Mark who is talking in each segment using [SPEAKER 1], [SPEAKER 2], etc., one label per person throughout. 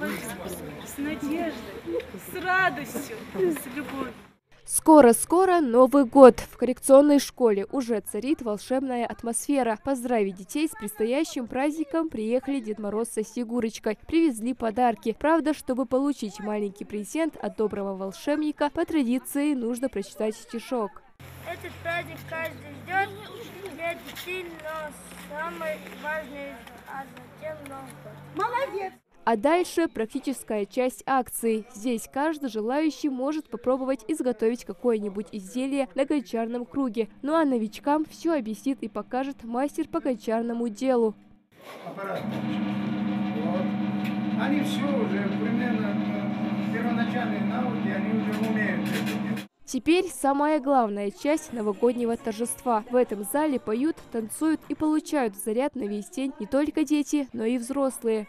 [SPEAKER 1] с надеждой, с радостью, с любовью.
[SPEAKER 2] Скоро-скоро Новый год. В коррекционной школе уже царит волшебная атмосфера. Поздравить детей с предстоящим праздником приехали Дед Мороз со Снегурочкой. Привезли подарки. Правда, чтобы получить маленький презент от доброго волшебника, по традиции нужно прочитать стишок.
[SPEAKER 3] Этот праздник каждый ждет для детей, но самый важный, а затем Новый год.
[SPEAKER 1] Молодец!
[SPEAKER 2] А дальше практическая часть акции. Здесь каждый желающий может попробовать изготовить какое-нибудь изделие на гончарном круге. Ну а новичкам все объяснит и покажет мастер по гончарному делу.
[SPEAKER 4] Аппарат. Вот. Они все уже примерно первоначальные навыки, они уже умеют это делать.
[SPEAKER 2] Теперь самая главная часть новогоднего торжества. В этом зале поют, танцуют и получают заряд на весь день не только дети, но и взрослые.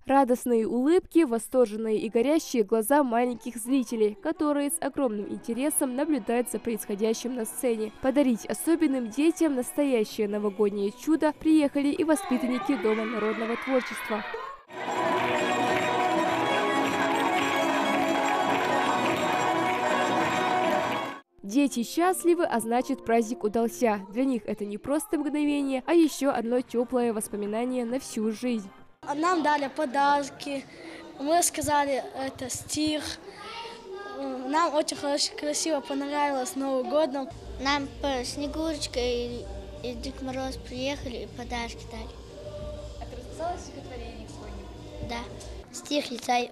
[SPEAKER 2] Радостные улыбки, восторженные и горящие глаза маленьких зрителей, которые с огромным интересом наблюдают за происходящим на сцене. Подарить особенным детям настоящее новогоднее чудо приехали и воспитанники Дома народного творчества. Дети счастливы, а значит, праздник удался. Для них это не просто мгновение, а еще одно теплое воспоминание на всю жизнь.
[SPEAKER 3] Нам дали подарки, мы сказали это стих. Нам очень красиво понравилось Новым годом. Нам Снегурочка и Дед Мороз приехали и подарки дали.
[SPEAKER 5] А ты расписала стихотворение какое-нибудь?
[SPEAKER 3] Да, стих читаю.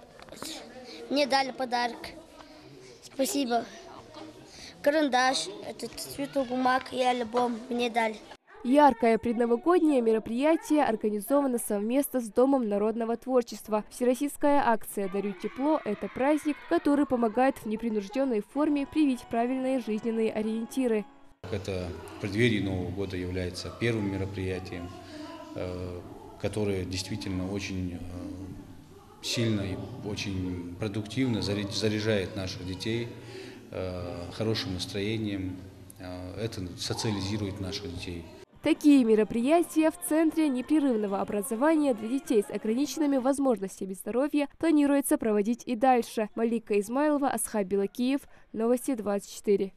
[SPEAKER 3] Мне дали подарок. Спасибо. Карандаш, этот цветок бумаг и альбом мне дали.
[SPEAKER 2] Яркое предновогоднее мероприятие организовано совместно с Домом народного творчества. Всероссийская акция «Дарю тепло» – это праздник, который помогает в непринужденной форме привить правильные жизненные ориентиры.
[SPEAKER 6] Это в преддверии Нового года является первым мероприятием, которое действительно очень сильно и очень продуктивно заряжает наших детей хорошим настроением. Это социализирует наших детей.
[SPEAKER 2] Такие мероприятия в Центре непрерывного образования для детей с ограниченными возможностями здоровья планируется проводить и дальше. Малика Измайлова, Асхаб Белакиев, Новости 24.